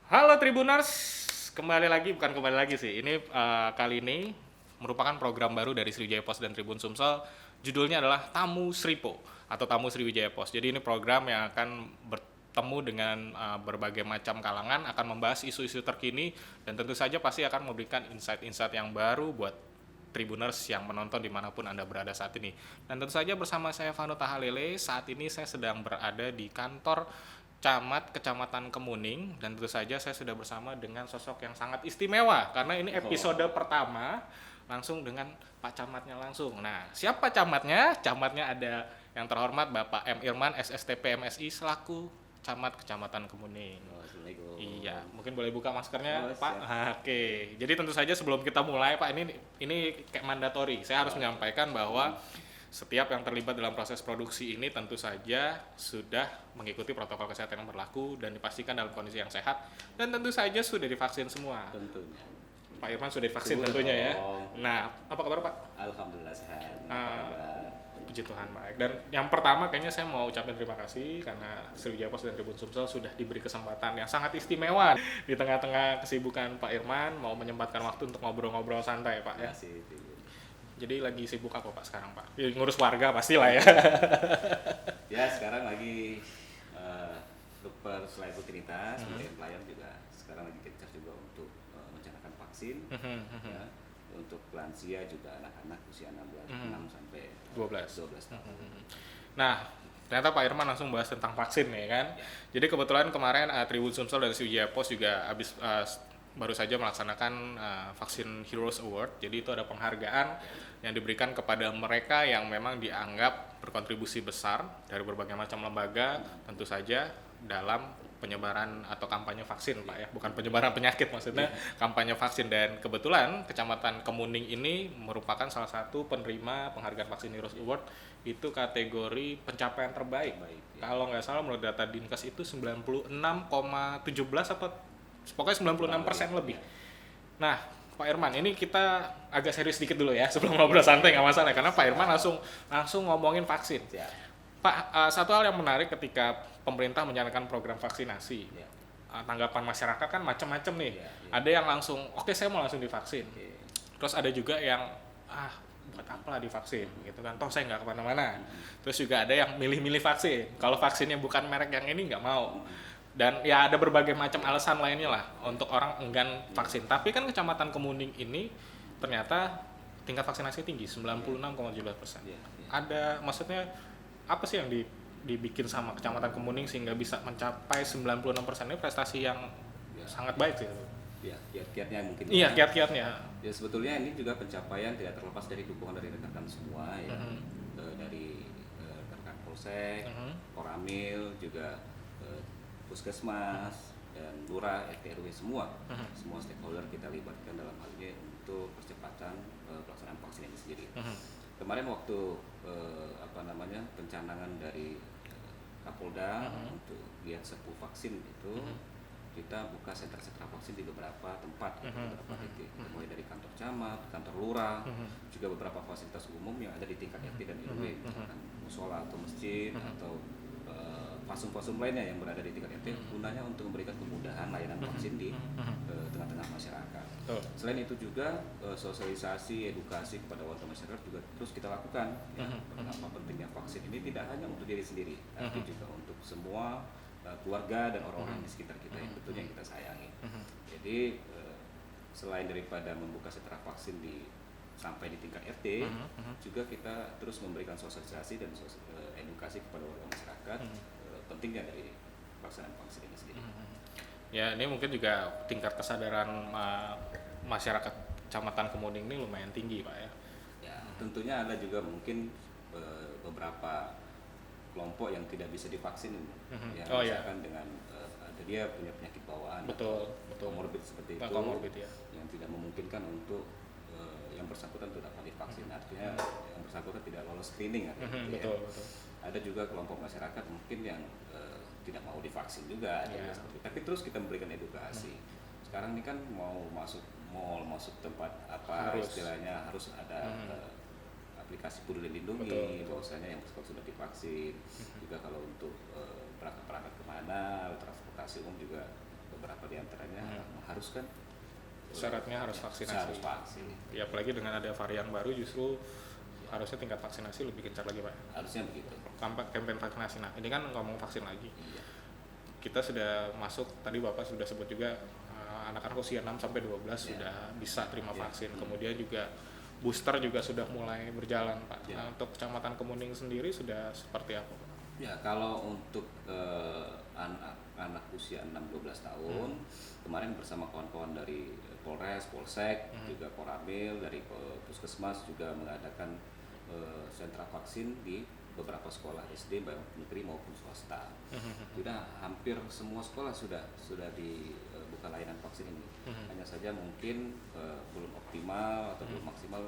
Halo Tribuners, kembali lagi sih. Ini kali ini merupakan program baru dari Sriwijaya Pos dan Tribun Sumsel. Judulnya adalah Tamu Sripo atau Tamu Sriwijaya Pos. Jadi ini program yang akan bertemu dengan berbagai macam kalangan, akan membahas isu-isu terkini dan tentu saja pasti akan memberikan insight-insight yang baru buat Tribuners yang menonton dimanapun Anda berada saat ini. Dan tentu saja bersama saya Vano Tahalele, saat ini saya sedang berada di kantor Kecamatan Kemuning dan tentu saja saya sudah bersama dengan sosok yang sangat istimewa karena ini episode pertama langsung dengan Pak Camatnya langsung. Nah, siapa camatnya? Camatnya ada yang terhormat Bapak M. Irman SSTP MSI selaku Camat Kecamatan Kemuning. Assalamualaikum. Iya, mungkin boleh buka maskernya, Oh, Pak. siap. Oke. Jadi tentu saja sebelum kita mulai, Pak, ini kayak mandatori. Saya harus menyampaikan bahwa setiap yang terlibat dalam proses produksi ini tentu saja sudah mengikuti protokol kesehatan yang berlaku dan dipastikan dalam kondisi yang sehat dan tentu saja sudah divaksin semua. Tentunya. Pak Irman sudah divaksin Sudah tentunya ya. dong. Nah, apa kabar Pak? Alhamdulillah sehat. Apa Ah, kabar? Puji Tuhan baik. Dan yang pertama kayaknya saya mau ucapin terima kasih karena Sriwijaya Pos dan Tribun Sumsel sudah diberi kesempatan yang sangat istimewa di tengah-tengah kesibukan Pak Irman mau menyempatkan waktu untuk ngobrol-ngobrol santai Pak ya. Masih itu. Jadi lagi sibuk apa Pak sekarang Pak? Ya, ngurus warga pastilah ya. Ya sekarang lagi dokter selain rutinitas, kemudian pelayan juga sekarang lagi gencar juga untuk mencanangkan vaksin. Ya. Untuk lansia juga anak-anak usia 6 sampai 12 tahun. Nah, ternyata Pak Irman langsung bahas tentang vaksin nih kan. Ya. Jadi kebetulan kemarin Tribun Sumsel dari Sriwijaya Pos juga baru saja melaksanakan vaksin Heroes Award. Jadi itu ada penghargaan yang diberikan kepada mereka yang memang dianggap berkontribusi besar dari berbagai macam lembaga, tentu saja dalam penyebaran atau kampanye vaksin Pak ya, bukan penyebaran penyakit maksudnya, kampanye vaksin. Dan kebetulan Kecamatan Kemuning ini merupakan salah satu penerima penghargaan vaksin Heroes Award, itu kategori pencapaian terbaik. Baik, ya. Kalau nggak salah menurut data Dinkes itu 96,17 apa pokoknya 96% lebih. Nah, Pak Irman, ini kita agak serius sedikit dulu ya sebelum ngobrol santai nggak masalah karena Pak Irman langsung ngomongin vaksin. Ya. Pak, satu hal yang menarik ketika pemerintah menjalankan program vaksinasi, Ya. tanggapan masyarakat kan macam-macam nih. Ya, ya. Ada yang langsung, oke saya mau langsung divaksin. Oke. Terus ada juga yang, buat apalah divaksin gitu kan, toh saya nggak kemana-mana. Terus juga ada yang milih-milih vaksin. Kalau vaksinnya bukan merek yang ini nggak mau. Dan ya ada berbagai macam alasan lainnya lah untuk orang enggan vaksin. Tapi kan Kecamatan Kemuning ini ternyata tingkat vaksinasi tinggi, 96,17%. Ya, ya. Ada, maksudnya apa sih yang dibikin sama Kecamatan Kemuning sehingga bisa mencapai 96%? Ini prestasi yang Ya. sangat baik sih. Ya, kiat-kiatnya mungkin. Iya, kiat-kiatnya. Ya sebetulnya ini juga pencapaian tidak terlepas dari dukungan dari rekan-rekan semua ya. Dari rekan Polsek, Koramil juga Puskesmas dan Lurah, RT RW semua stakeholder kita libatkan dalam hal ini untuk percepatan pelaksanaan vaksin ini sendiri. Kemarin waktu pencanangan dari Kapolda untuk lihat serbu vaksin itu kita buka sentra-sentra vaksin di beberapa tempat, beberapa titik, mulai dari kantor camat, kantor lurah, juga beberapa fasilitas umum yang ada di tingkat RT dan RW, misalkan musola atau masjid atau fasum-fasum lainnya yang berada di tingkat RT, gunanya untuk memberikan kemudahan layanan vaksin di tengah-tengah masyarakat. Selain itu juga sosialisasi, edukasi kepada warga masyarakat juga terus kita lakukan. Ya, betapa pentingnya vaksin ini tidak hanya untuk diri sendiri, tapi juga untuk semua keluarga dan orang-orang di sekitar kita yang tentunya kita sayangi. Jadi selain daripada membuka sentra vaksin sampai di tingkat RT, juga kita terus memberikan sosialisasi dan edukasi kepada warga masyarakat pentingnya dari pelaksanaan vaksin ini sendiri. Ya, ini mungkin juga tingkat kesadaran masyarakat Kecamatan Kemuning ini lumayan tinggi, Pak ya. Ya, tentunya ada juga mungkin beberapa kelompok yang tidak bisa divaksin, ya, misalkan dengan ada dia punya penyakit bawaan, Betul. komorbid seperti itu, Komorbid ya. yang tidak memungkinkan untuk yang bersangkutan tidak dapat divaksin, artinya yang bersangkutan tidak lolos screening, Betul. Ada juga kelompok masyarakat mungkin yang tidak mau divaksin juga, tapi terus kita memberikan edukasi. Sekarang ini kan mau masuk mall, masuk tempat apa istilahnya harus ada aplikasi Peduli Lindungi, bahwasanya yang bersangkutan sudah divaksin. Juga kalau untuk perangkat-perangkat kemana, transportasi umum juga beberapa di antaranya mengharuskan Syaratnya harus vaksinasi. harus vaksin. Ya apalagi dengan ada varian baru justru harusnya tingkat vaksinasi lebih gencar lagi Pak. Harusnya begitu. Campaign vaksinasi. Nah ini kan ngomong vaksin lagi. Iya. Kita sudah masuk, tadi Bapak sudah sebut juga anak-anak usia 6 sampai 12 sudah bisa terima vaksin. Kemudian juga booster juga sudah mulai berjalan Pak. Nah, untuk Kecamatan Kemuning sendiri sudah seperti apa Pak? Ya, kalau untuk anak usia 6-12 tahun, kemarin bersama kawan-kawan dari Polres, Polsek, juga Koramil, dari Puskesmas juga mengadakan sentra vaksin di beberapa sekolah SD baik negeri maupun swasta. Sudah hampir semua sekolah sudah dibuka layanan vaksin ini. Hanya saja mungkin belum optimal atau belum maksimal,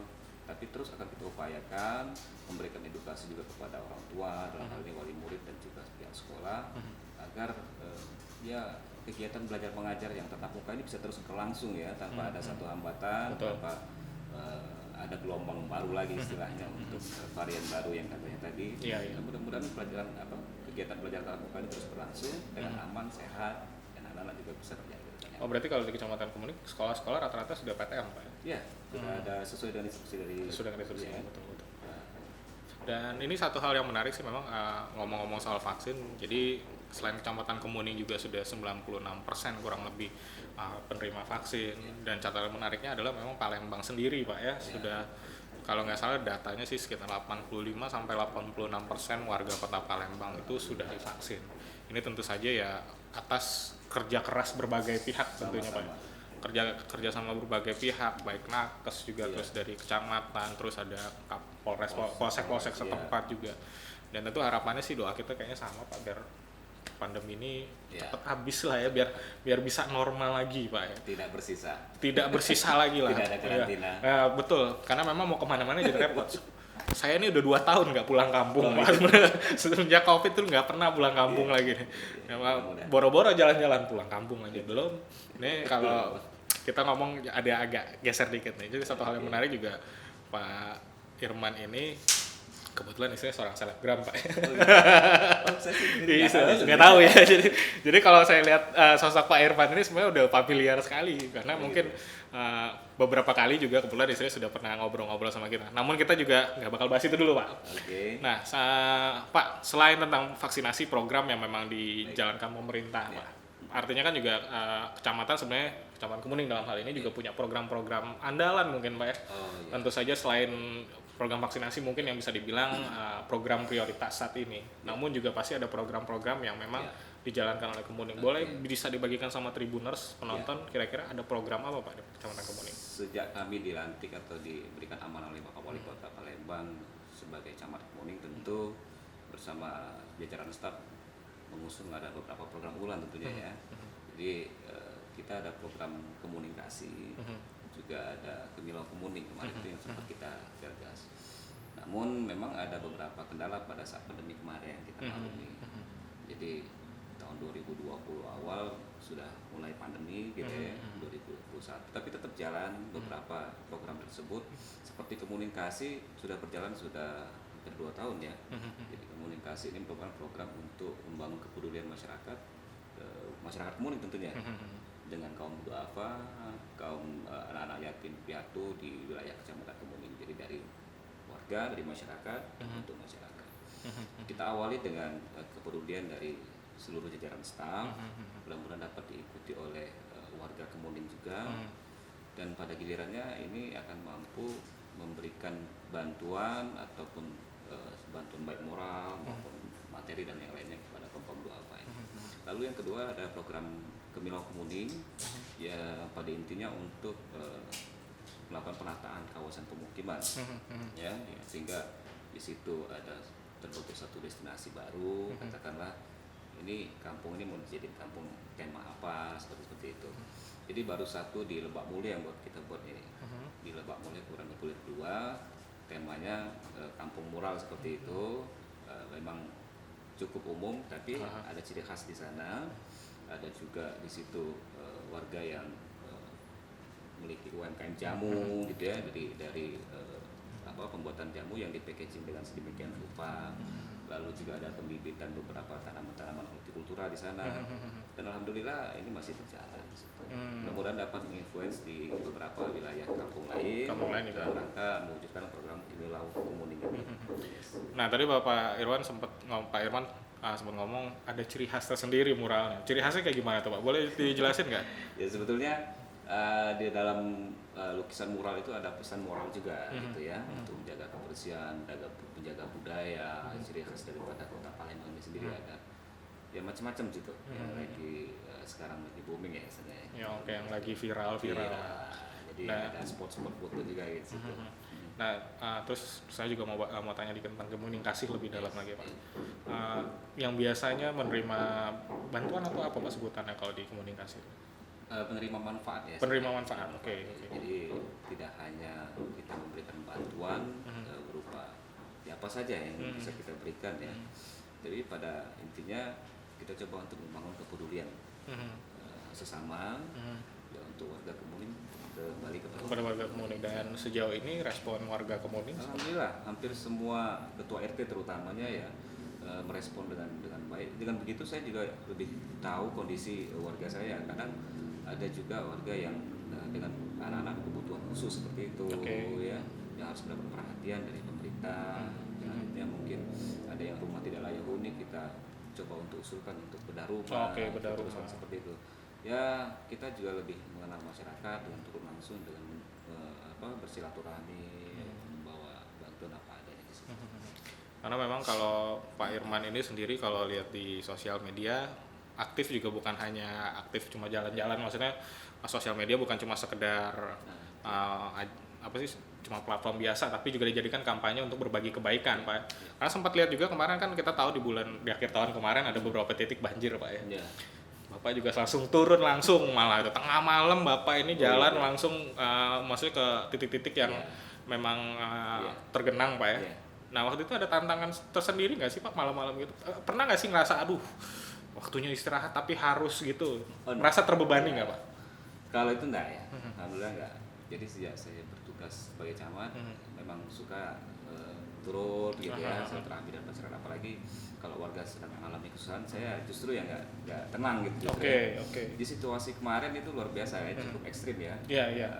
tapi terus akan kita upayakan memberikan edukasi juga kepada orang tua, dalam hal ini wali murid dan juga pihak sekolah, agar ya kegiatan belajar mengajar yang tatap muka ini bisa terus berlangsung ya, tanpa ada satu hambatan, tanpa ada gelombang baru lagi istilahnya untuk varian baru yang katanya tadi. Mudah-mudahan kegiatan belajar tatap muka ini terus berlangsung dengan aman, sehat, dan anak-anak juga bisa terjaga. Oh berarti kalau di Kecamatan Kemuning sekolah-sekolah rata-rata sudah PTM Pak ya? Ya, sudah ada sesuai dengan instruksi dari betul. Dan ini satu hal yang menarik sih memang ngomong-ngomong soal vaksin. Jadi selain Kecamatan Kemuning juga sudah 96% kurang lebih penerima vaksin. Dan catatan menariknya adalah memang Palembang sendiri Pak ya sudah, kalau nggak salah datanya sih sekitar 85 sampai 86% warga Kota Palembang itu sudah divaksin. Ini tentu saja ya atas kerja keras berbagai pihak tentunya Pak. Kerja sama berbagai pihak, baik nakes juga, terus dari kecamatan, terus ada Polres, polsek setempat juga. Dan tentu harapannya sih doa kita kayaknya sama Pak, biar pandemi ini cepat habis lah ya, biar bisa normal lagi Pak ya. Tidak bersisa lagi lah. Tidak ada karantina. Ya, betul, karena memang mau kemana-mana jadi repot. Saya ini udah 2 tahun nggak pulang kampung Pak. Sejak COVID tuh nggak pernah pulang kampung lagi nih. Boro-boro jalan-jalan pulang kampung aja belum. Ini kalau kita ngomong ada agak geser dikit nih. Jadi satu hal yang menarik juga Pak Irman ini kebetulan istrinya seorang selebgram Pak. Nggak tahu ya. Jadi kalau saya lihat sosok Pak Irman ini sebenarnya udah familiar sekali karena mungkin beberapa kali juga kebetulan istrinya sudah pernah ngobrol-ngobrol sama kita. Namun kita juga nggak bakal bahas itu dulu Pak. Nah, Pak, selain tentang vaksinasi program yang memang dijalankan pemerintah Pak, artinya kan juga kecamatan sebenarnya Kecamatan Kemuning dalam hal ini juga punya program-program andalan mungkin Pak ya. Tentu saja selain program vaksinasi mungkin yang bisa dibilang program prioritas saat ini. Namun juga pasti ada program-program yang memang dijalankan oleh Kemuning. Boleh bisa dibagikan sama Tribuners penonton kira-kira ada program apa Pak di Kecamatan Kemuning? Sejak kami dilantik atau diberikan amanah oleh Bapak Wali Kota Palembang sebagai Camat Kemuning, tentu bersama jajaran staf mengusung ada beberapa program unggulan tentunya ya. Jadi kita ada program komunikasi, juga ada Gemilau Kemuning kemarin itu yang sempat kita gagas. Namun memang ada beberapa kendala pada saat pandemi kemarin yang kita lalui. Jadi tahun 2020 awal sudah mulai pandemi gitu ya, 2021. Tapi tetap jalan beberapa program tersebut. Seperti komunikasi sudah berjalan sudah hampir 2 tahun ya. Jadi komunikasi ini merupakan program untuk membangun kepedulian masyarakat Kemuning tentunya. Dengan kaum duafa, kaum anak-anak yatim piatu di wilayah Kecamatan Kemuning. Jadi dari warga, dari masyarakat, untuk masyarakat. Kita awali dengan kepedulian dari seluruh jajaran staf, mudah-mudahan dapat diikuti oleh warga Kemuning juga, dan pada gilirannya ini akan mampu memberikan bantuan ataupun bantuan baik moral maupun materi dan yang lainnya kepada kaum duafa. Lalu yang kedua ada program Gemilau Kemuning, ya pada intinya untuk melakukan penataan kawasan pemukiman, ya sehingga di situ ada terbentuk satu destinasi baru, katakanlah ini kampung ini mau dijadiin kampung tema apa seperti itu. Jadi baru satu di Lebak Mulia yang kita buat ini, di Lebak Mulia kurang lebih 2, temanya kampung mural seperti itu. Memang cukup umum tapi ada ciri khas di sana. Ada juga di situ warga yang memiliki UMKM jamu gitu ya, dari pembuatan jamu yang di packaging dengan sedemikian rupa. lalu juga ada pembibitan beberapa tanaman-tanaman hortikultura di sana. Dan alhamdulillah ini masih berjalan. Mudah-mudahan dapat menginfluence di beberapa wilayah kampung lain juga. dalam rangka mewujudkan program Inilau Kemuning ini. Nah tadi Pak Irwan sempat ngomong ada ciri khas tersendiri muralnya. Ciri khasnya kayak gimana tuh Pak? Boleh dijelasin nggak? Ya sebetulnya di dalam lukisan mural itu ada pesan moral juga gitu ya, untuk menjaga kebersihan, menjaga budaya, ciri khas daripada kota Palembang ini sendiri ada ya macam-macam gitu yang lagi sekarang lagi booming ya sebenarnya. Ya oke, yang lagi viral. Iya, jadi ada spot-spot foto juga gitu. Nah, terus saya juga mau tanya dikit tentang komunikasi lebih dalam lagi Pak. Yang biasanya menerima bantuan atau apa Pak sebutannya kalau di komunikasi? Penerima manfaat ya. Penerima manfaat, oke. Jadi tidak hanya kita memberikan bantuan berupa ya apa saja yang bisa kita berikan ya. Jadi pada intinya kita coba untuk membangun kepedulian sesama ya, untuk warga Kemuning kembali kepada warga Kemuning. Dan sejauh ini respon warga Kemuning? Alhamdulillah hampir semua ketua RT terutamanya ya merespon dengan baik. Dengan begitu saya juga lebih tahu kondisi warga saya. Kadang ada juga warga yang dengan anak-anak kebutuhan khusus seperti itu ya, yang harus mendapat perhatian dari pemerintah. Akhirnya mungkin ada yang rumah tidak layak huni, kita coba untuk usulkan untuk bedah rumah, bedah rumah seperti itu. Ya kita juga lebih mengenal masyarakat dengan turun langsung dengan bersilaturahmi, membawa bantuan apa adanya di situ. Karena memang kalau Pak Irman ini sendiri kalau lihat di sosial media aktif juga bukan hanya aktif cuma jalan-jalan, maksudnya sosial media bukan cuma sekedar cuma platform biasa, tapi juga dijadikan kampanye untuk berbagi kebaikan Pak. Karena sempat lihat juga kemarin kan kita tahu di akhir tahun kemarin ada beberapa titik banjir Pak ya. Bapak juga langsung turun malah itu tengah malam Bapak ini jalan langsung maksudnya ke titik-titik yang memang tergenang Pak ya. Nah waktu itu ada tantangan tersendiri nggak sih Pak malam-malam gitu? Pernah nggak sih ngerasa aduh waktunya istirahat tapi harus gitu? Merasa terbebani nggak Pak? Kalau itu enggak ya, alhamdulillah enggak. Jadi sejak saya bertugas sebagai camat, memang suka turun gitu ya, silaturahmi dan masyarakat. Apalagi kalau warga sedang mengalami kesusahan, saya justru yang enggak tenang gitu. Oke. Di situasi kemarin itu luar biasa ya, cukup ekstrim ya. Iya.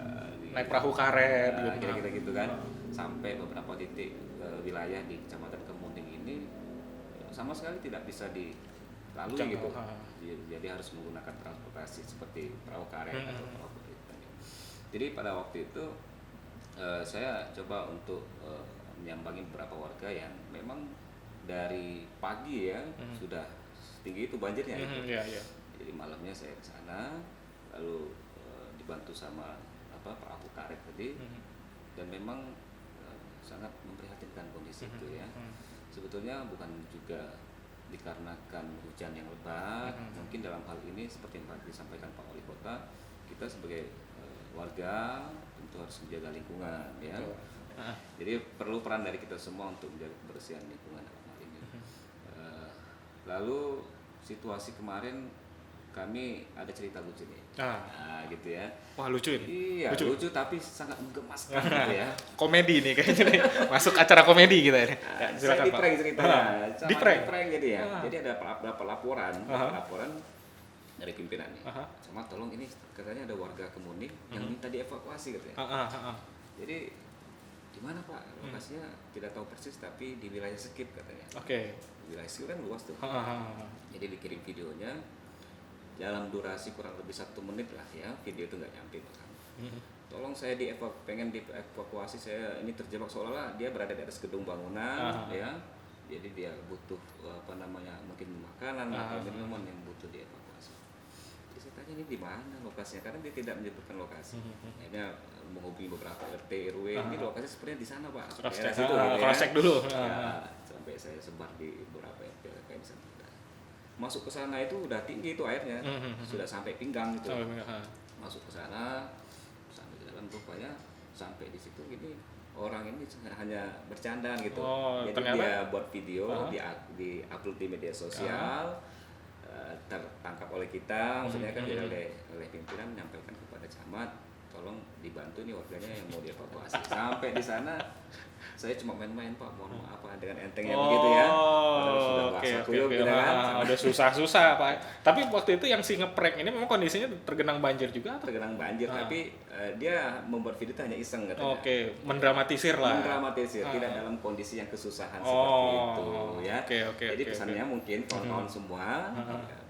Naik perahu karet gitu. Kira-kira gitu kan, sampai beberapa titik wilayah di Kecamatan Kemuning ini sama sekali tidak bisa dilalui gitu. Jadi harus menggunakan transportasi seperti perahu karet atau perahu berita. Jadi pada waktu itu saya coba untuk menyambangi beberapa warga yang memang dari pagi ya sudah tinggi itu banjirnya. Jadi malamnya saya ke sana, lalu dibantu sama perahu karet tadi, dan memang sangat memprihatinkan kondisi itu ya. Sebetulnya bukan juga dikarenakan hujan yang lebat, mungkin dalam hal ini seperti yang disampaikan Pak Wali Kota, kita sebagai warga tentu harus menjaga lingkungan ya. Jadi perlu peran dari kita semua untuk menjaga kebersihan lingkungan dalam hal ini. Lalu situasi kemarin kami ada cerita lucu nih, gitu ya. Wah lucu ini. Iya lucu tapi sangat menggemaskan gitu ya. Komedi nih kayaknya nih. Masuk acara komedi gitu ya. Saya di prank ceritanya. Di prank jadi ya. Jadi ada beberapa laporan dari pimpinan nih. Sama tolong ini katanya ada warga Kemuning yang minta dievakuasi katanya. Jadi di mana Pak? Lokasinya tidak tahu persis tapi di wilayah Sekip katanya. Wilayah Sekip kan luas tuh. Jadi dikirim videonya. Dalam durasi kurang lebih 1 menit lah ya, video itu nggak nyampe Pak. Tolong saya pengen dievakuasi, saya ini terjebak seolah-olah dia berada di atas gedung bangunan ya. Jadi dia butuh mungkin makanan atau minuman yang butuh dievakuasi. Jadi saya tanya ini di mana lokasinya, karena dia tidak menyebutkan lokasi. Akhirnya menghubungi beberapa RT RW, ini lokasi sepertinya di sana Pak. Cross check dulu. Ya, sampai saya sebar di beberapa RT kayak di sana. Masuk ke sana itu udah tinggi itu airnya, sudah sampai pinggang gitu. Masuk ke sana sampai ke dalam, rupanya sampai di situ ini orang ini hanya bercanda gitu. Jadi ternyata dia buat video, di-upload di media sosial, tertangkap oleh kita, maksudnya kan oleh pimpinan menyampaikan kepada camat, tolong dibantu nih warganya yang mau dievakuasi. Sampai di sana saya cuma main-main Pak, mohon maaf Pak, dengan entengnya begitu ya. Padahal sudah bahasa kuyup gitu kan. Udah susah-susah Pak. Tapi waktu itu yang si ngeprank ini memang kondisinya tergenang banjir juga atau? Tergenang banjir, tapi dia membuat video itu hanya iseng katanya. Oke, mendramatisir lah. Mendramatisir, tidak dalam kondisi yang kesusahan seperti itu ya. Oke. Jadi pesannya mungkin kawan-kawan semua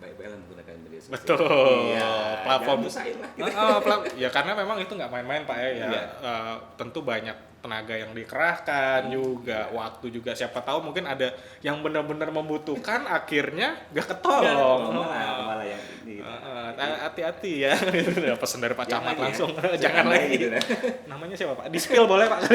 baik-baiklah menggunakan media sosial. Betul. Iya, Platform jangan usahain lah gitu. ya karena memang itu nggak main-main Pak ya. Iya. Tentu banyak tenaga yang dikerahkan juga, waktu juga, siapa tahu mungkin ada yang benar-benar membutuhkan akhirnya nggak ketolong. Malah yang ini. Hati-hati ya. Itu udah pesan dari Pak Camat Jangan langsung. ya. Jangan lagi. Gitu, ya. Namanya siapa Pak? Di-spill boleh Pak?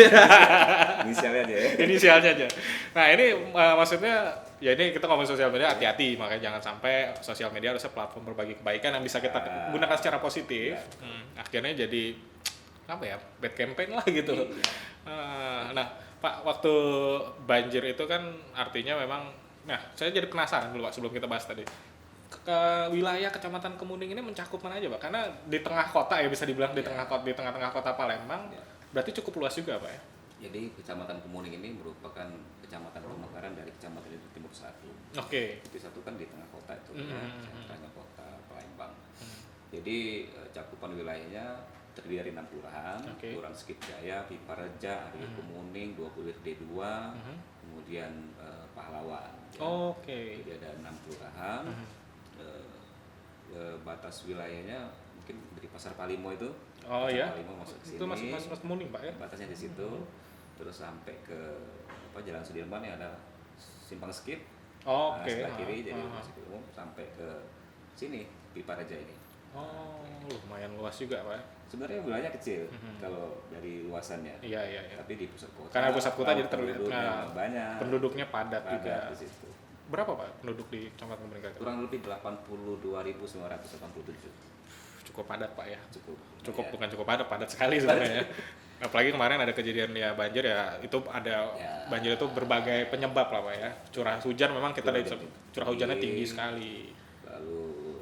Inisialnya aja ya. Inisialnya aja. Nah ini maksudnya ya ini kita ngomong sosial media, hati-hati, makanya jangan sampai sosial media harusnya platform berbagi kebaikan yang bisa kita gunakan secara positif. Akhirnya jadi apa ya, bad campaign lah gitu. Nah Pak, waktu banjir itu kan artinya memang, nah saya jadi penasaran dulu Pak sebelum kita bahas tadi, ke wilayah Kecamatan Kemuning ini mencakup mana aja Pak? Karena di tengah kota ya, bisa dibilang di tengah-tengah kota Palembang, berarti cukup luas juga Pak ya? Jadi Kecamatan Kemuning ini merupakan kecamatan pemekaran dari Kecamatan itu Timur 1. Oke. Itu satu kan di tengah kota itu ya, sentranya kota Palembang. Jadi cakupan wilayahnya terdiri dari 6 kelurahan, Kelurahan Skip Jaya, Pipareja, Aryo Kemuning, 20 RD2, kemudian Pahlawan. Ya. Oke. Jadi ada 6 kelurahan. Batas wilayahnya mungkin dari Pasar Palimo itu. Oh Pasar iya. Palimo masuk ke sini. Itu masuk Kemuning Pak ya? Batasnya di situ. Terus sampai ke Jalan Sudirman yang ada Simpang Skip. Oke. Sebelah kiri jadi masuk umum sampai ke sini Pipareja ini. Oh, lumayan luas juga Pak ya? Sebenarnya wilayahnya kecil kalau dari luasannya. Iya. Tapi di pusat kota. Karena pusat kota jadi penduduknya banyak. Penduduknya padat juga. Di situ. Berapa Pak penduduk di Kecamatan Kemuning? Kurang lebih 82.987. Cukup padat Pak ya? Cukup ya. Bukan cukup padat sekali sebenarnya. Apalagi kemarin ada kejadian ya banjir ya, itu ada banjir itu berbagai penyebab lah Pak ya. Curah hujan memang kita lihat curah hujannya tinggi sekali. Lalu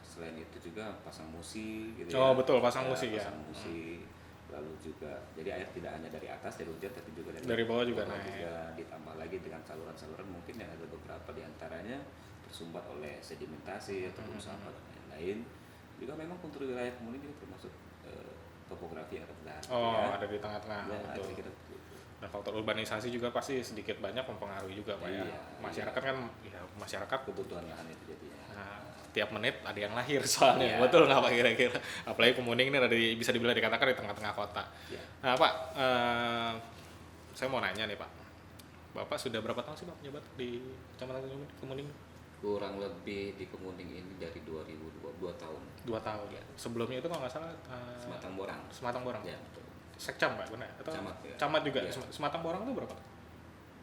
selain itu juga pasang musi gitu ya. Betul, pasang musi ya. Pasang musi. Lalu juga jadi air tidak hanya dari atas dari hujan tapi juga dari bawah juga naik. Juga ditambah lagi dengan saluran-saluran mungkin yang ada beberapa diantaranya tersumbat oleh sedimentasi ataupun sampah dan lain-lain. Juga memang untuk wilayah Kemuning juga termasuk topografi yang rendah. Ada di tengah-tengah. Betul. Dan faktor urbanisasi juga pasti sedikit banyak mempengaruhi juga Pak ya. Masyarakat kan ya masyarakat kebutuhan lahan itu jadinya. Tiap menit ada yang lahir soalnya, betul nggak Pak kira-kira? Apalagi Kemuning ini bisa dibilang dikatakan di tengah-tengah kota. Nah Pak, saya mau nanya nih Pak, Bapak sudah berapa tahun sih Pak menjabat di Kecamatan Kemuning? Kurang lebih di Kemuning ini dari 2022 tahun. 2 tahun ya. Sebelumnya itu kalau nggak salah Sematang Borang. Ya, betul. Sekcam Pak, benar? Atau Camat, ya. Camat juga. Ya. Sematang Borang itu berapa?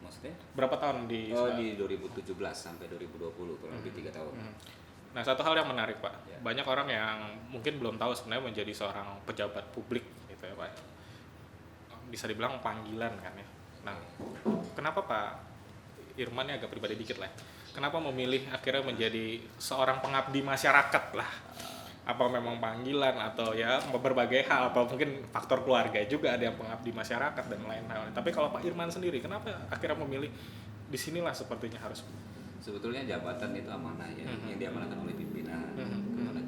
Maksudnya? Berapa tahun di? Di 2017 sampai 2020 kurang lebih 3 tahun. Nah, satu hal yang menarik Pak, banyak orang yang mungkin belum tahu sebenarnya menjadi seorang pejabat publik gitu ya Pak. Bisa dibilang panggilan kan ya. Nah, kenapa Pak Irman ini agak pribadi dikit lah. Kenapa memilih akhirnya menjadi seorang pengabdi masyarakat lah? Apa memang panggilan atau ya berbagai hal, atau mungkin faktor keluarga juga ada yang pengabdi masyarakat dan lain hal. Tapi kalau Pak Irman sendiri, kenapa akhirnya memilih disinilah sepertinya harus? Sebetulnya jabatan itu amanah ya, yang diamanahkan oleh pimpinan. Karena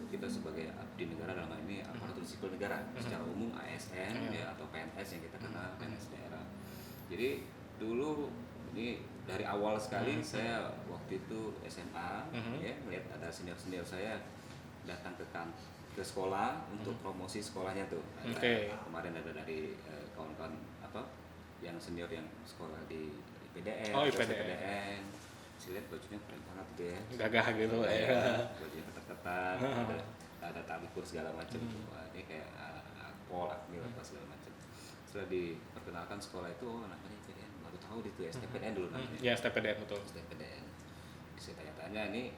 kita sebagai abdi negara dalam hal ini aparatur sipil negara, secara umum ASN ya atau PNS yang kita kenal, PNS daerah. Jadi dulu ini dari awal sekali saya waktu itu SMA ya melihat ada senior saya datang ke sekolah untuk promosi sekolahnya tuh. Kemarin ada dari kawan-kawan yang senior yang sekolah di IPDN, IPDN. Saya lihat bajunya keren banget gitu ya. Gagah gitu ya. Bajunya ketat-ketat, ada tali kur segala macam. Wah, ini kayak Akpol, Akmil apa segala macam. Setelah diperkenalkan sekolah itu namanya IPDN, baru tahu itu STPDN dulu namanya. Ya, STPDN betul. STPDN. Saya tanya-tanya ini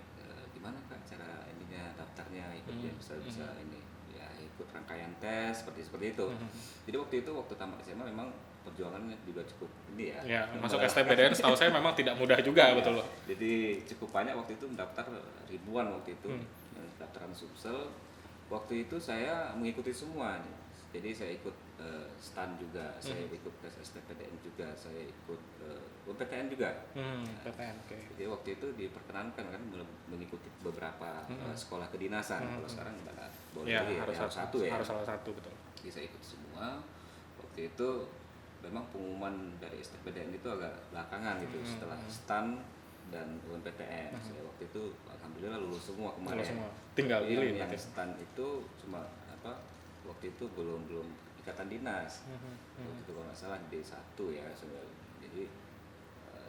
gimana Kak cara ininya daftarnya ikut bisa ini ya ikut rangkaian tes seperti itu. Jadi waktu tamat SMA memang perjuangannya juga cukup ini ya. Ya, masuk STPDN setahu saya memang tidak mudah juga betul loh. Jadi cukup banyak waktu itu mendaftar ribuan waktu itu. Daftaran Sumsel. Waktu itu saya mengikuti semua Jadi saya ikut STAN juga, saya ikut tes STPDN juga, saya ikut UPTN juga. PTN, oke. Jadi waktu itu diperkenankan kan mengikuti beberapa sekolah kedinasan. Kalau sekarang nggak boleh Ya, lagi, harus harus satu ya. Harus salah satu, betul. Jadi saya ikut semua. Waktu itu memang pengumuman dari STPDN itu agak belakangan gitu, setelah STAN dan UMPTN. Saya waktu itu alhamdulillah lulus semua kemarin. Lulus semua. Tinggal Jadi pilih yang berarti. STAN itu cuma waktu itu belum ikatan dinas. Waktu itu kalau nggak salah di D1 ya sebenarnya. Jadi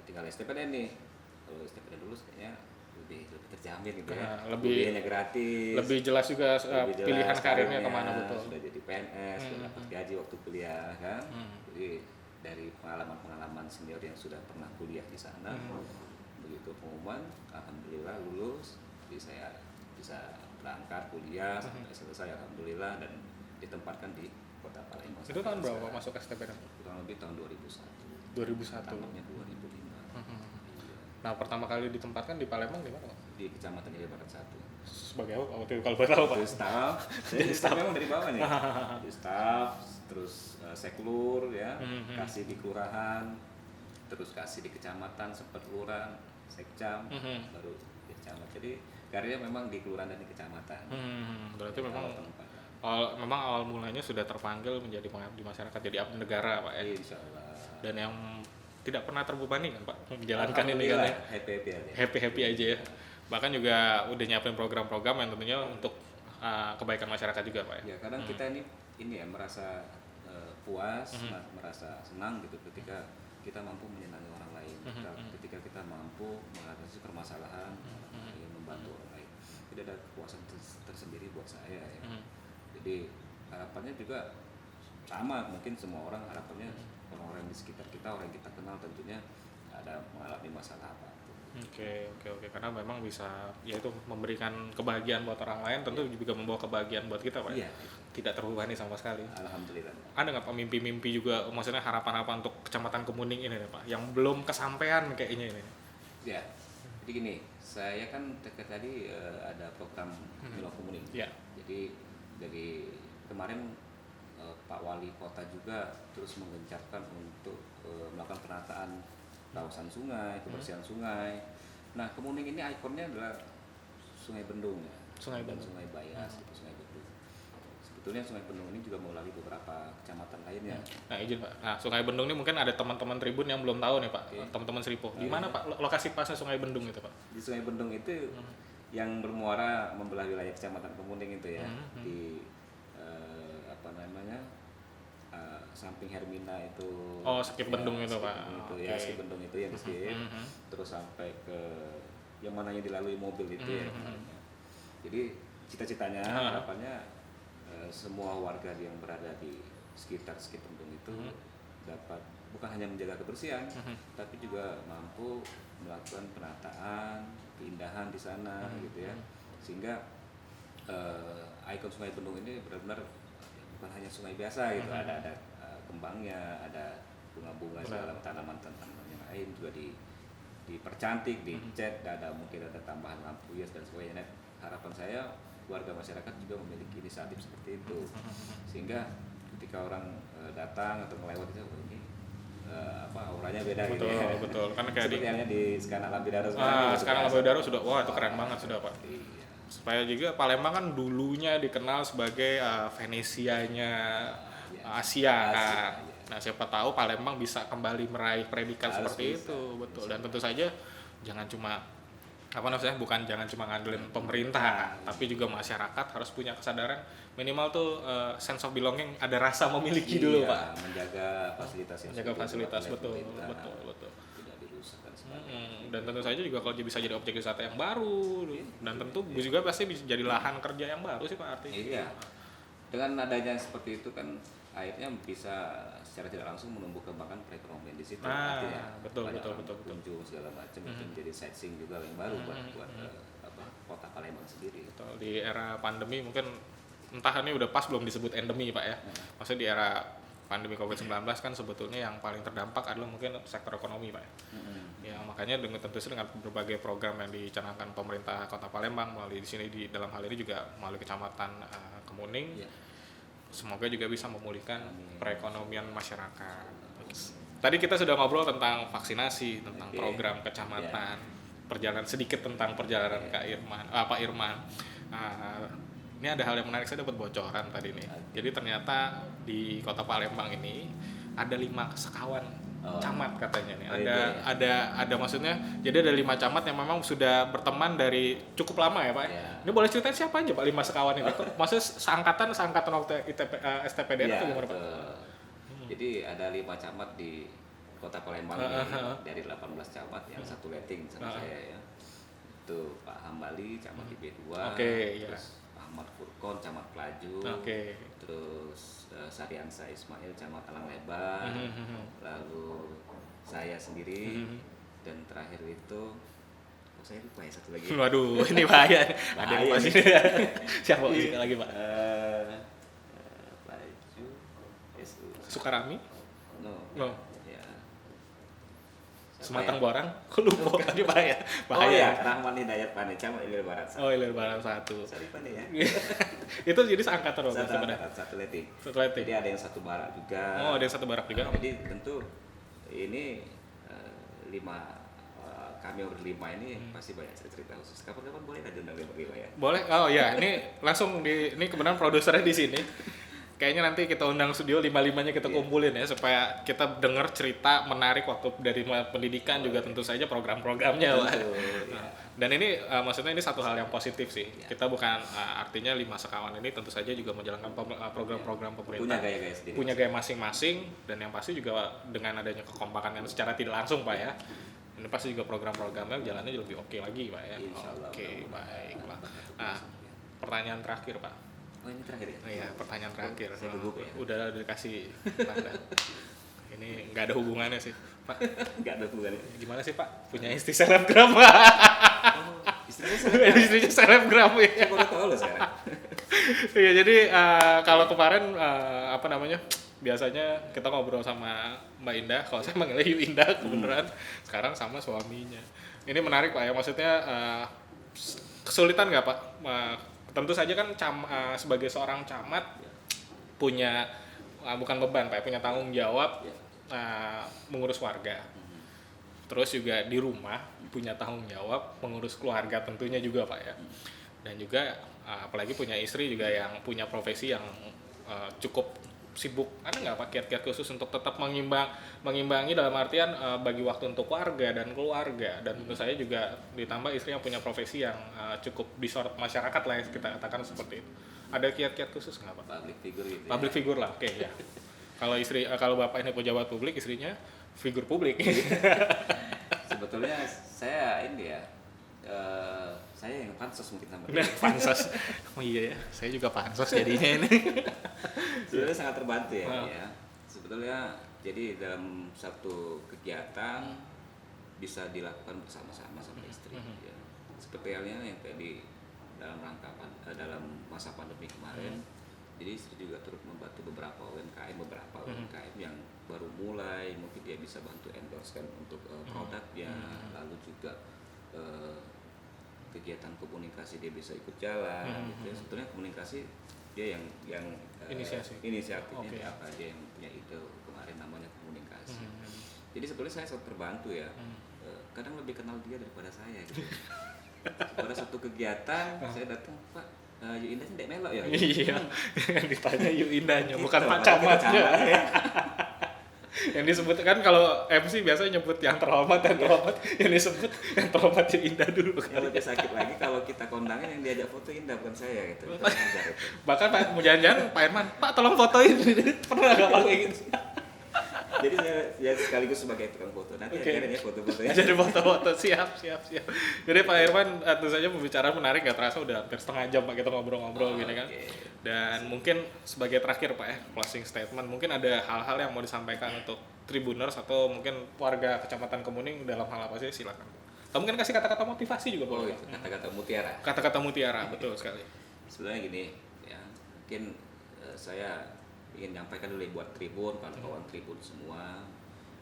tinggal STPDN nih. Kalau STPDN lulus kayaknya lebih terjamin gitu ya. Lebih Kuliahnya gratis. lebih jelas juga Lebih jelas pilihan karirnya karirnya, kemana, betul. sudah jadi PNS, sudah dapat gaji waktu kuliah kan. Jadi dari pengalaman senior yang sudah pernah kuliah di sana, begitu pengumuman, alhamdulillah lulus, jadi saya bisa berangkat kuliah sampai selesai alhamdulillah dan ditempatkan di Kota Palembang. Itu tahun berapa masuk STPDN? Kurang lebih tahun 2001. 2001. Tamatnya 2005. Iya. Nah, pertama kali ditempatkan di Palembang di mana, Pak? Di Kecamatan Jaya Barat 1. Sebagai apa waktu itu kalau boleh tahu, Pak? Jadi staff, jadi staff memang dari bawah nih. Jadi staff, terus seklur ya, kasih di kelurahan, terus kasih di kecamatan, sempat lurah, sekcam, baru di kecamatan. Jadi karirnya memang di kelurahan dan di kecamatan. Berarti Ya, memang kalau tempat. memang awal mulanya sudah terpanggil menjadi pengabdi masyarakat, jadi abdi negara, Pak ya. Insya Allah. Dan yang tidak pernah terbebani kan, Pak, menjalankan ini kan ya. Happy aja. Happy aja ya. Bahkan juga udah nyiapin program-program yang tentunya untuk kebaikan masyarakat juga, Pak ya. Ya kadang kita ini ya merasa puas, merasa senang gitu ketika kita mampu menyenangi orang lain, ketika kita mampu mengatasi permasalahan, membantu orang lain. Tidak ada kepuasan tersendiri buat saya ya. Jadi harapannya juga sama, mungkin semua orang harapannya orang-orang di sekitar kita, orang yang kita kenal tentunya ada mengalami masalah apa. Oke. Karena memang bisa, yaitu memberikan kebahagiaan buat orang lain, tentu juga membawa kebahagiaan buat kita, Pak. Iya. Tidak terbebani sama sekali. Alhamdulillah. Ada nggak Pak mimpi-mimpi juga, maksudnya harapan-harapan untuk Kecamatan Kemuning ini nih, Pak, yang belum kesampaian kayaknya ini? Ya, jadi gini, saya kan tadi ada program Milo Kemuning. Ya. Jadi dari kemarin Pak Wali Kota juga terus menggencarkan untuk melakukan penataan kawasan sungai, kebersihan sungai. Nah, Kemuning ini ikonnya adalah Sungai Bendung ya. Sungai Dan Bendung. Sungai Bayas, itu Sungai Bendung. Sebetulnya Sungai Bendung ini juga melalui beberapa kecamatan lainnya. Nah, izin Pak. Nah, Sungai Bendung ini mungkin ada teman-teman Tribun yang belum tahu nih, Pak. Oke. Teman-teman Seripo. Di mana, Pak, lokasi pasnya Sungai Bendung itu, Pak? Di Sungai Bendung itu yang bermuara membelah wilayah Kecamatan Kemuning itu ya, di samping Hermina itu. Oh, Skip Bendung itu, Skip Pak. Bendung itu, Oke. ya Skip Bendung itu yang skip, terus sampai ke yang mananya dilalui mobil itu ya. Jadi cita-citanya, harapannya semua warga yang berada di sekitar Skip Bendung itu dapat bukan hanya menjaga kebersihan, tapi juga mampu melakukan penataan, keindahan di sana gitu ya, sehingga ikon Sungai Bendung ini benar-benar bukan hanya sungai biasa gitu, ada kembangnya, ada bunga-bunga segala tanaman-tanaman yang lain juga dipercantik, dicat, mungkin ada tambahan lampu hias dan sebagainya. Harapan saya warga masyarakat juga memiliki inisiatif seperti itu, sehingga ketika orang datang atau melewati itu ini auranya beda gitu ya. Betul. Kan kayak seperti halnya di Skana Lambidaro sekarang Lambidaro sudah, wah itu keren banget sudah, Pak. Iya. Supaya juga Palembang kan dulunya dikenal sebagai Venesianya Asia kan. Nah, siapa tahu Palembang bisa kembali meraih predikat seperti itu, betul. Dan tentu saja jangan cuma jangan cuma ngandelin pemerintah, tapi juga masyarakat harus punya kesadaran minimal tuh sense of belonging, ada rasa memiliki dulu, Pak. Menjaga fasilitas yang Menjaga fasilitas, betul. Tidak dirusak dan sebagainya. Dan tentu saja juga kalau bisa jadi objek wisata yang baru, dan tentu juga pasti bisa jadi lahan kerja yang baru sih, Pak, artinya. Iya. Dengan adanya seperti itu kan akhirnya bisa secara tidak langsung menumbuh kembangkan perekonomian di situ. Artinya betul. Kunjung segala macam itu menjadi sightseeing juga yang baru buat kota Palembang sendiri. Betul. Di era pandemi mungkin entah ini udah pas belum disebut endemi, Pak ya. Maksudnya di era pandemi COVID-19 kan sebetulnya yang paling terdampak adalah mungkin sektor ekonomi, Pak ya. Ya, makanya tentu saja dengan berbagai program yang dicanangkan pemerintah Kota Palembang melalui di sini, di dalam hal ini juga melalui Kecamatan Kemuning. semoga juga bisa memulihkan Amin. perekonomian masyarakat. Tadi kita sudah ngobrol tentang vaksinasi, tentang Oke. program kecamatan, perjalanan sedikit tentang perjalanan Kak Irman, Pak Irman. Ah, ini ada hal yang menarik, saya dapat bocoran tadi nih. Oke. Jadi ternyata di Kota Palembang ini ada 5 sekawan Oh. camat katanya nih. Oh, Ada iya. ada maksudnya. Jadi ada 5 camat yang memang sudah berteman dari cukup lama ya Pak. Iya. Ini boleh ceritain siapa aja Pak 5 sekawan ini? Maksudnya seangkatan waktu STPDN Iya, atau gimana Pak? betul. Jadi ada 5 camat di Kota Palembang ini, dari 18 camat yang satu letting sama saya ya. Itu Pak Hambali, camat IP2. Oke, iya. Terus Ahmad Furkon, camat Pelaju. Oke. Terus Sariansa Ismail, camat Alang Lebar. Lalu saya sendiri. Dan terakhir itu saya lupa ya satu lagi. Waduh, ini bahaya. Ada yang Bahaya pasti. Siapa sekali lagi Pak? Pelaju SU. Sukarami? No. No. Ya. Sematang Siapa ya? Borang? Kok lupa tadi bahaya. Oh ya, Rahman Hidayat Pane, camat Ilir Barat. Oh, Ilir Barat 1. Sorry Pane ya. Itu jadi seangkatan Pak Satu sebenarnya. angkatan, satu letting. Satu letting. Jadi ada yang satu barak juga. Oh, ada yang satu barak juga. Jadi tentu ini kami berlima ini pasti banyak cerita khusus. Kapan-kapan boleh ada undang lima ya? Boleh. Oh ya, ini langsung ini kebenaran produsernya di sini. Kayaknya nanti kita undang studio 5-5-nya kita kumpulin ya supaya kita dengar cerita menarik waktu dari pendidikan juga tentu saja program-programnya Pak. Dan ini maksudnya ini satu hal yang positif sih. Kita bukan artinya 5 sekawan ini tentu saja juga menjalankan program-program pemerintah. Punya gaya-gaya sendiri. Punya gaya masing-masing dan yang pasti juga dengan adanya kekompakan yang secara tidak langsung Pak ya. Ini pasti juga program-programnya jalannya lebih oke lagi Pak ya. Insyaallah. Oke, baik Pak. Nah, pertanyaan terakhir Pak. Oh ini terakhir ya? Oh iya, pertanyaan terakhir. Saya gugup ya? Udah dikasih tanda. Ini nggak ada hubungannya sih, Pak. Enggak ada hubungannya. Gimana sih Pak? Punya istri selebgram? Oh, istrinya saya Istrinya selebgram ya. baru tahu loh sekarang. Iya, jadi kalau kemarin apa namanya? Biasanya kita ngobrol sama Mbak Indah, kalau saya manggilnya Yu Indah kebenaran. Sekarang sama suaminya. Ini menarik Pak ya, maksudnya kesulitan nggak Pak? Tentu saja kan sebagai seorang camat punya bukan beban Pak, punya tanggung jawab mengurus warga. Terus juga di rumah punya tanggung jawab mengurus keluarga tentunya juga Pak ya. Dan juga apalagi punya istri juga yang punya profesi yang cukup sibuk. Ada nggak Pak kiat-kiat khusus untuk tetap mengimbangi dalam artian bagi waktu untuk warga dan keluarga, dan tentu saya juga ditambah istri yang punya profesi yang cukup disorot masyarakat lah ya, kita katakan seperti itu. Ada kiat-kiat khusus nggak Pak? Public figure gitu. Public figure lah, oke ya. Kalau istri kalau bapak ini pejabat publik, istrinya figur publik. Sebetulnya saya ini ya, saya yang pansos mungkin sama dia. Nah, pansos. Oh iya ya, saya juga pansos jadinya ini. Sebenarnya sangat terbantu ya. Sebetulnya jadi dalam satu kegiatan bisa dilakukan bersama-sama sama istri. Ya. Seperti halnya yang tadi dalam masa pandemi kemarin. Jadi istri juga turut membantu beberapa UMKM yang baru mulai, mungkin dia bisa bantu endorse kan untuk produknya, lalu juga kegiatan komunikasi dia bisa ikut jalan. Gitu ya. Sebetulnya komunikasi dia yang inisiatifnya dia apa aja yang punya ide kemarin namanya komunikasi. Jadi sebetulnya saya sangat terbantu ya. Kadang lebih kenal dia daripada saya gitu. Pada satu kegiatan saya datang, Pak, Yu Indah tidak melok ya? Iya, yang ditanya Yu Indahnya, bukan Gitu, Pak padahal kita Camatnya. camat, ya. Yang disebut kan kalau MC biasanya nyebut yang terhormat, yang disebut yang terhormat Yu Indah dulu. Yang lebih sakit lagi kalau kita kondangan yang diajak foto Indah bukan saya gitu. Kita ngajar itu. Bahkan Pak, mau jalan-jalan Pak Irman, Pak tolong fotoin. Pernah nggak Pak kayak gitu? Jadi saya sekaligus sebagai tukang foto. Nanti ajarin ya foto-fotonya. Jadi foto-foto, siap. Jadi Pak Irman tentu saja pembicaraan menarik, nggak terasa udah hampir setengah jam Pak kita ngobrol-ngobrol gini kan. Dan mungkin sebagai terakhir Pak ya, closing statement, mungkin ada hal-hal yang mau disampaikan untuk Tribuners atau mungkin warga Kecamatan Kemuning dalam hal apa sih, silakan. Atau mungkin kasih kata-kata motivasi juga boleh. Itu kata-kata mutiara. Kata-kata mutiara, betul sekali. Sebenarnya gini ya, mungkin saya ingin menyampaikan dulu buat Tribun, kawan-kawan Tribun semua.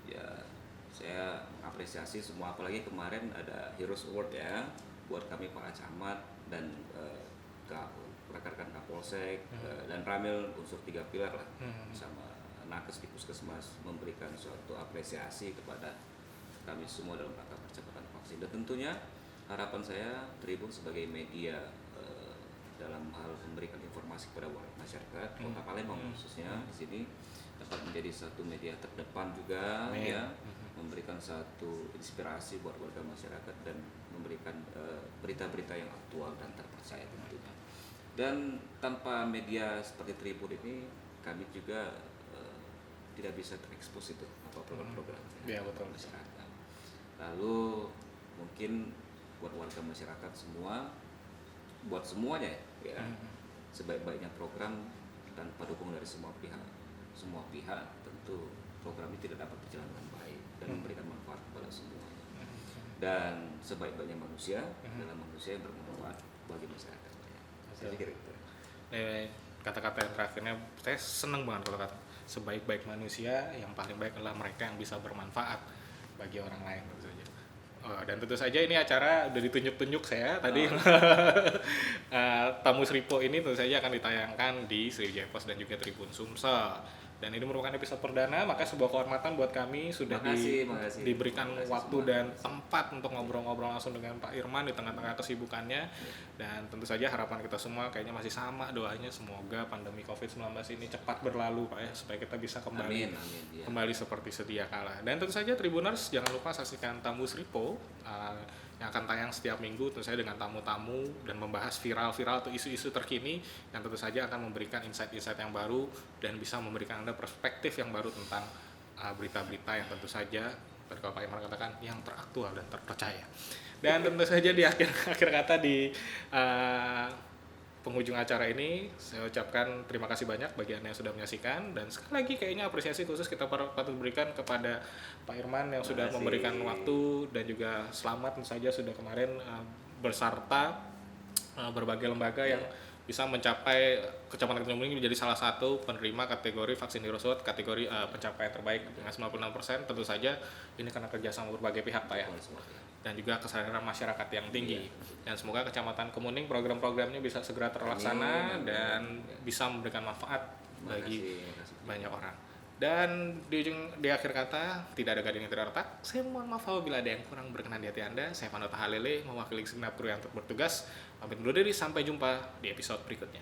Ya, saya apresiasi semua, apalagi kemarin ada Heroes Award ya buat kami para camat dan rekan-rekan Kapolsek dan Ramil unsur 3 pilar lah, sama nakes di puskesmas memberikan suatu apresiasi kepada kami semua dalam rangka percepatan vaksin. Dan tentunya harapan saya Tribun sebagai media dalam hal memberikan informasi kepada warga masyarakat Kota Palembang khususnya di sini dapat menjadi satu media terdepan juga ya, memberikan satu inspirasi buat warga masyarakat dan memberikan berita-berita yang aktual dan terpercaya tentunya. Dan tanpa media seperti Tribun ini kami juga tidak bisa terekspos itu apa program-program betul. masyarakat. Lalu mungkin buat warga masyarakat semua, buat semuanya ya, sebaik-baiknya program tanpa dukungan dari semua pihak tentu program ini tidak dapat berjalan dengan baik dan memberikan manfaat kepada semuanya. Dan sebaik-baiknya manusia adalah manusia yang bermanfaat bagi masyarakat. Saya pikir itu. Kata-kata yang terakhirnya saya senang banget kalau kata sebaik-baik manusia yang paling baik adalah mereka yang bisa bermanfaat bagi orang lain tentu saja. Dan tentu saja ini acara udah ditunjuk-tunjuk saya tadi. Tamu Sripo ini tentu saja akan ditayangkan di Sriwijaya Pos dan juga Tribun Sumsel. Dan ini merupakan episode perdana, maka sebuah kehormatan buat kami sudah diberikan waktu dan tempat untuk ngobrol-ngobrol langsung dengan Pak Irman di tengah-tengah kesibukannya. Dan tentu saja harapan kita semua kayaknya masih sama, doanya semoga pandemi COVID-19 ini cepat berlalu Pak ya, supaya kita bisa kembali kembali seperti sedia kala. Dan tentu saja Tribuners jangan lupa saksikan Tamu Sripo yang akan tayang setiap minggu, tentu saja dengan tamu-tamu dan membahas viral-viral atau isu-isu terkini yang tentu saja akan memberikan insight-insight yang baru dan bisa memberikan Anda perspektif yang baru tentang berita-berita yang tentu saja tadi kalau Pak Irman katakan yang teraktual dan terpercaya. Dan tentu saja di akhir kata di penghujung acara ini saya ucapkan terima kasih banyak bagi Anda yang sudah menyaksikan, dan sekali lagi kayaknya apresiasi khusus kita patut berikan kepada Pak Irman yang sudah memberikan waktu dan juga selamat tentu saja sudah kemarin berserta berbagai lembaga yang bisa mencapai Kecamatan Tanjung Bening menjadi salah satu penerima kategori vaksin Hiroswat kategori pencapaian terbaik dengan 96%. Tentu saja ini karena kerjasama berbagai pihak Pak ya, dan juga kesadaran masyarakat yang tinggi. Dan semoga Kecamatan Kemuning program-programnya bisa segera terlaksana dan bisa memberikan manfaat bagi banyak orang. Dan di akhir kata, tidak ada gading yang tidak retak. Saya mohon maaf apabila ada yang kurang berkenan di hati Anda. Saya Pando Tahalele, mewakili segenap kru yang bertugas. Pamit undur diri, sampai jumpa di episode berikutnya.